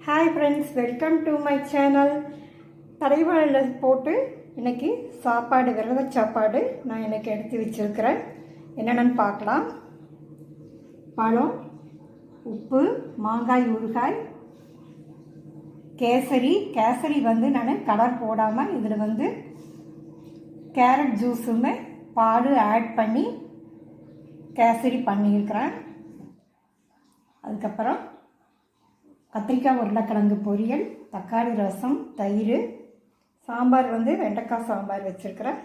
Hi friends, welcome to my channel. தரைவாழில் போட்டு இன்றைக்கி சாப்பாடு, விரத சாப்பாடு நான் இன்றைக்கி எடுத்து வச்சுருக்கிறேன். என்னென்னு பார்க்கலாம். பழம், உப்பு, மாங்காய் ஊறுகாய், கேசரி வந்து நான் கலர் போடாமல் இதில் வந்து கேரட் ஜூஸுமே பால் ஆட் பண்ணி கேசரி பண்ணியிருக்கிறேன். அதுக்கப்புறம் கத்திரிக்காய் உருளைக்கிழங்கு பொரியல், தக்காளி ரசம், தயிர், சாம்பார் வந்து வெண்டைக்காய் சாம்பார் வச்சுருக்கிறேன்.